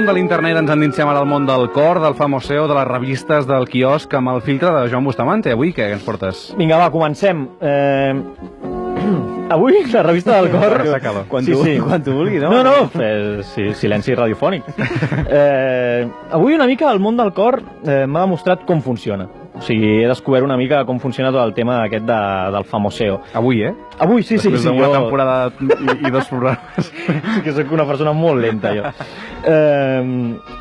món de l'internet ens endinsem ara al món del cor, del famoseo, de les revistes, del quiosc, amb el filtre de Joan Bustamante. Avui què ens portes? Vinga, va, comencem. Avui, la revista del cor... Quan tu vulguis, no? No, sí, silenci radiofònic. Avui una mica el món del cor m'ha demostrat com funciona. O sigui, he descobert una mica com funciona tot el tema aquest del famoseo. Avui, Avui, sí. Després d'una temporada i dos programes. Sí que soc una persona molt lenta, jo.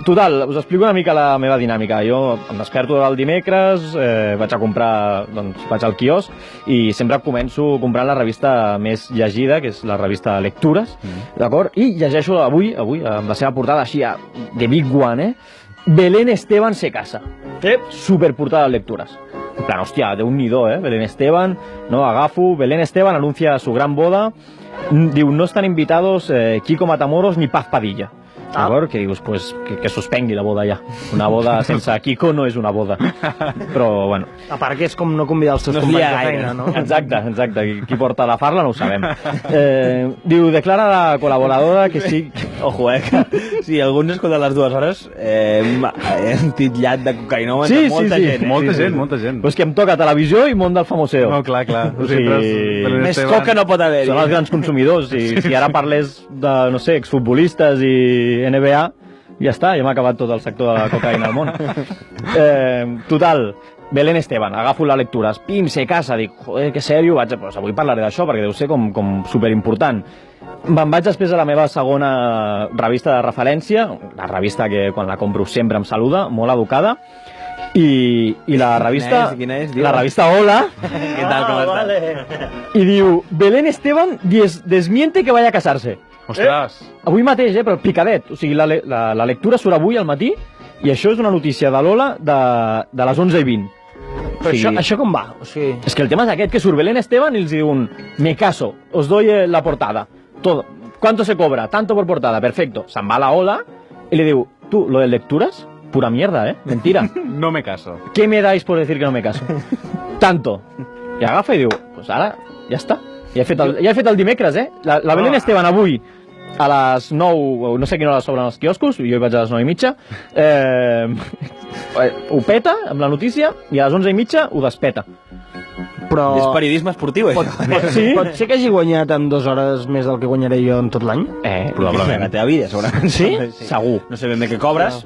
Total, us explico una mica la meva dinàmica. Jo em desperto el dimecres, vaig a comprar, doncs vaig al quiosc i sempre començo comprant la revista més llegida, que és la revista Lectures, d'acord? I llegeixo avui, amb la seva portada així, de Big One, Belén Esteban se casa. Superportada de lectures. En plan, hòstia, déu-n'hi-do, Belén Esteban, no, agafo, Belén Esteban anuncia su gran boda, diu, no están invitados Kiko Matamoros ni Paz Padilla. D'acord? Que dius, pues, que suspengui la boda ja. Una boda sense Kiko no és una boda. Però, bueno. A part que és com no convidar els seus companys de feina, no? Exacte. Qui porta la farla no ho sabem. Diu, declara la col·laboradora que sí... Ojo, que si algú ens escolta a les 2 hores, hem titllat de cocaïnòmetre molta gent. Molta gent. Però és que em toca televisió i món del famoseo. No, clar. O sigui, més coca no pot haver-hi. Són els grans consumidors. Si ara parlés de, no sé, exfutbolistes i NBA, ja està, ja m'ha acabat tot el sector de la cocaïna al món. Total, Belén Esteban, agafo la lectura, pim, se casa, dic, joder, que sèrio, pues avui parlaré d'això perquè deu ser com superimportant. Me'n vaig després a la meva segona revista de referència, la revista que quan la compro sempre em saluda, molt educada, i la revista... Quina és? La revista Hola. Què tal, com estàs? Vale. I diu, Belén Esteban desmiente que vaya a casarse. Ostres! Avui mateix, però picadet. O sigui, la lectura surt avui al matí i això és una notícia de l'Hola de les 11:20. Però o sigui, això com va? O sigui... És que el tema és aquest, que surt Belén Esteban i els diuen, me caso, os doy la portada. Todo. ¿Cuánto se cobra? Tanto por portada. Perfecto. Se'n va a la Hola y le diu, tú, lo de lecturas, pura mierda, mentira. No me caso. ¿Qué me dais por decir que no me caso? Tanto. I agafa i diu, pues ara, ja està. Ja he fet el dimecres, La Belén Esteban avui a les 9, no sé a quina hora s'obren els quioscos, jo hi vaig a les 9:30, ho peta amb la notícia i a les 11:30 ho despeta. Però... És periodisme esportiu, això. Sí? Pot ser que hagi guanyat en 2 hores més del que guanyaré jo en tot l'any? Probablement. La teva vida, segurament. Sí? Segur. No sé ben bé què cobres.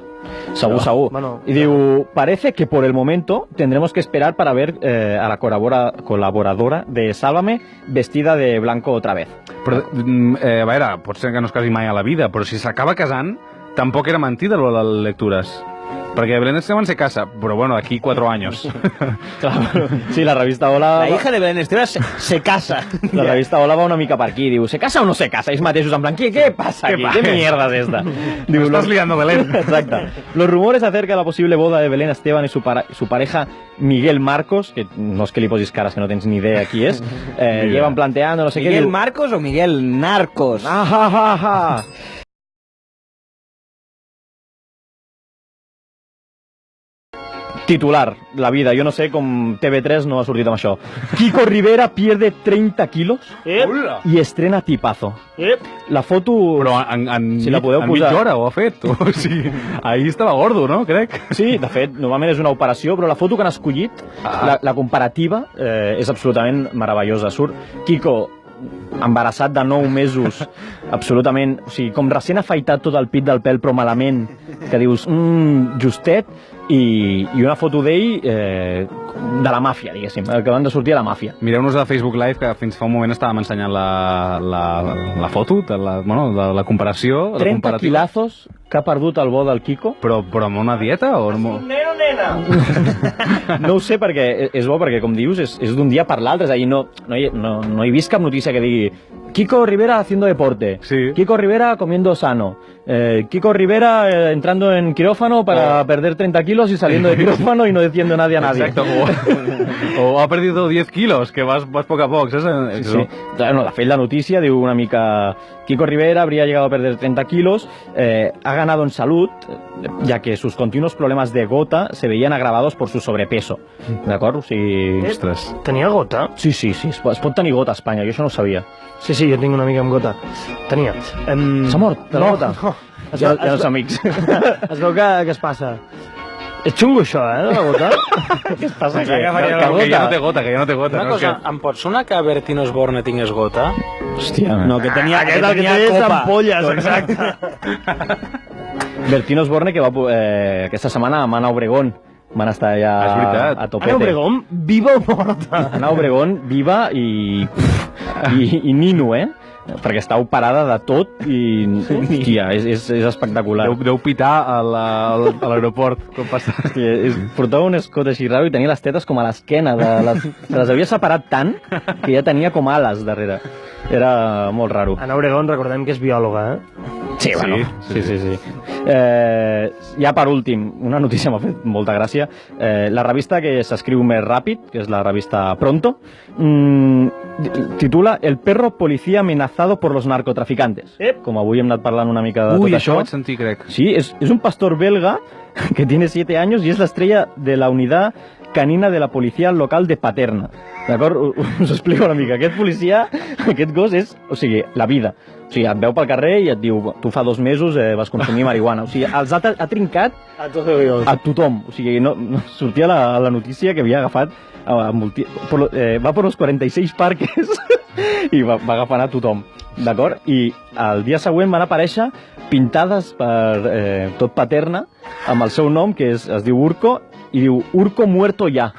Segur. Bueno, y digo, parece que por el momento tendremos que esperar para ver a la colaboradora de Sálvame vestida de blanco otra vez. Però, a veure, pot ser que no es casi mai a la vida, però si s'acaba casant, tampoc era mentida lo de les lectures. Perquè Belén Esteban se casa, però bueno, aquí 4 años. Claro. Sí, la revista Hola... La hija de Belén Esteban se casa. La revista Hola va una mica per aquí, diu, ¿se casa o no se casa? Ells mateixos, en plan, ¿qué pasa aquí? ¿Qué mierda es esta? Diu, estás liando, Belén. Exacto. Los rumores acerca de la posible boda de Belén Esteban y su pareja Miguel Marcos, que no es que li posis caras que no tens ni idea qui és, llevan planteando, no sé què... ¿Miguel Marcos o Miguel Narcos? Titular, la vida. Jo no sé com TV3 no ha sortit amb això. Kiko Rivera pierde 30 kilos i estrena tipazo. La foto... Però si la podeu en posar... mitja hora ho ha fet. O sigui, ahir estava gordo, no? Crec. Sí, de fet, normalment és una operació, però la foto que han escollit, la comparativa, és absolutament meravellosa. Surt Kiko embarassat de 9 mesos, absolutament, o sigui, com recent afaitat tot el pit del pèl, però malament, que dius, justet, i una foto d'ell de la màfia, diguéssim, que van de sortir a la màfia. Mireu-nos a Facebook Live, que fins fa un moment estàvem ensenyant la foto de la comparació. 30 quilazos que ha perdut el bo del Kiko. Però amb una dieta o no? Nen o nena? No ho sé, perquè és bo, perquè com dius, és d'un dia per l'altre, és a dir, no he vist cap notícia que digui Kiko Rivera haciendo deporte, sí. Kiko Rivera comiendo sano, Kiko Rivera entrando en quirófano para perder 30 kilos y saliendo de quirófano y no diciendo nadie a nadie. Exacto, o ha perdido 10 kilos, que vas poc a poc, ¿sabes? Sí. No, de fet, la notícia diu una mica Kiko Rivera habría llegado a perder 30 kilos, ha ganado en salud, ya que sus continuos problemas de gota se veían agravados por su sobrepeso. D'acord? O sigui... Ostres. Tenia gota? Sí, es pot tenir gota a Espanya, jo això no ho sabia. Sí, jo tinc una mica amb gota. Tenia. S'ha mort de la gota? No. Ja no som amics. Es veu que es passa. És xungo això, de la gota? Què es passa aquí? Que ja no té gota, que ja no té gota. Una cosa, em pot sonar que Bertino Osborne tingués gota? Hòstia, No, que tenia, Aquest el que té és ampolles, exacte. Bertino Osborne, que va aquesta setmana a Ana Obregón. Van estar allà És veritat. a topete. Ana Obregón, viva o morta? Ana Obregón, viva i nino, perquè està operada de tot i, hòstia, és espectacular. Deu pitar a l'aeroport quan passa. Hòstia, portava un escot així raro i tenia les tetes com a l'esquena. Se les havia separat tant que ja tenia com ales darrere. Era molt raro. Ana Obregón, recordem que és biòloga, Sí, bueno, sí. Ja per últim, una notícia m'ha fet molta gràcia. La revista que s'escriu més ràpid, que és la revista Pronto, titula El perro policía amenazado por los narcotraficantes. Com avui hem anat parlant una mica de Ui, tot això això. vaig sentir, crec. Sí, es un pastor belga que tiene 7 años y es la estrella de la unidad canina de la policía local de Paterna. D'acord? Us explico una mica. Aquest policia, aquest gos és, o sigui, la vida. O sigui, et veu pel carrer i et diu, tu fa 2 mesos vas consumir marihuana. O sigui, els ha trincat a tothom. O sigui, no sortia la notícia que havia agafat, va per uns 46 parques i va agafant a tothom. D'acord? I el dia següent van aparèixer pintades per tot Paterna amb el seu nom, que es diu Urco, i diu Urco muerto ya.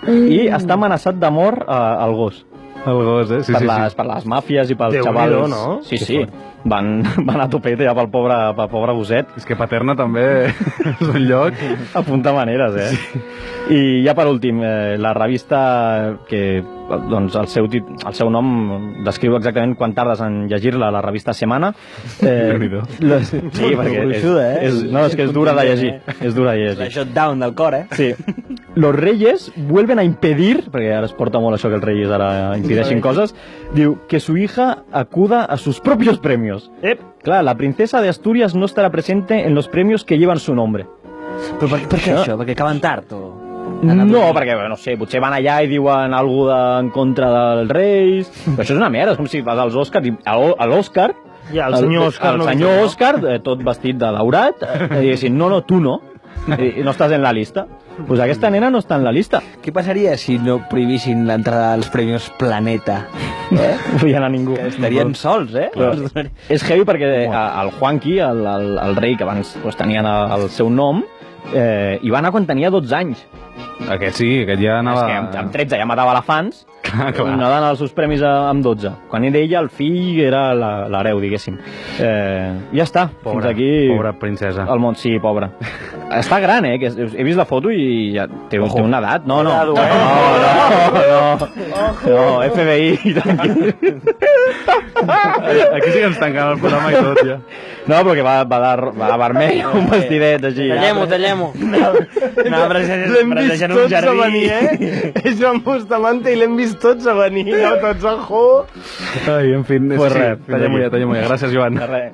I està amenaçat de mort el gos. El gos, sí. Per les màfies i pels xavals. Déu-n'hi-do, no? Sí. Van a topete ja pel pobre gosset. És que Paterna també és un lloc. Apunta maneres, Sí. I ja per últim, la revista que doncs el seu nom descriu exactament quan tardes en llegir-la, la revista Semana. Déu-n'hi-do. Sí, perquè és que és dura de llegir. És dura de llegir. La shutdown del cor, Sí. Los reyes vuelven a impedir, perquè ara es porta molt això que els reyes ara impideixin coses, diu que su hija acuda a sus propios premios. Clar, la princesa de Asturias no estará presente en los premios que llevan su nombre. Però per què això? Perquè acaben tard o...? No, perquè, no sé, potser van allà i diuen alguna cosa en contra dels reis... Però això és una merda, és com si vas als Oscars i a l'Òscar... Ja, el senyor Òscar el no senyor vist, no? Òscar, tot vestit de daurat, i diguessin, no, tu no, i no estàs en la lista. Pues aquesta nena no està en la lista. Què passaria si no prohibissin l'entrada als Premis Planeta? No hi ha ningú. Estarien sols, Però és heavy perquè el Juanqui, el rei que abans tenien el seu nom, hi va anar quan tenia 12 anys. Aquest sí, aquest ja anava... És que amb 13 ja matava elefants, Clar. no dona els seus premis amb 12. Quan era ella, el fill era l'hereu, diguéssim. Ja està, fins aquí... Pobra princesa. El món, sí, pobra. Està gran, que he vist la foto i ja té una edat. No, FBI, tranquil. Aquí sí que ens tancava el programa i tot, ja. No, però que va de vermell, un vestidet així. Tallem-ho. L'hem vist tots a venir, És Joan Bustamante i l'hem vist tots a venir, tots a jo. Ai, en fi, Pues sí, res, tallem-ho ja. Gràcies, Joan. Res.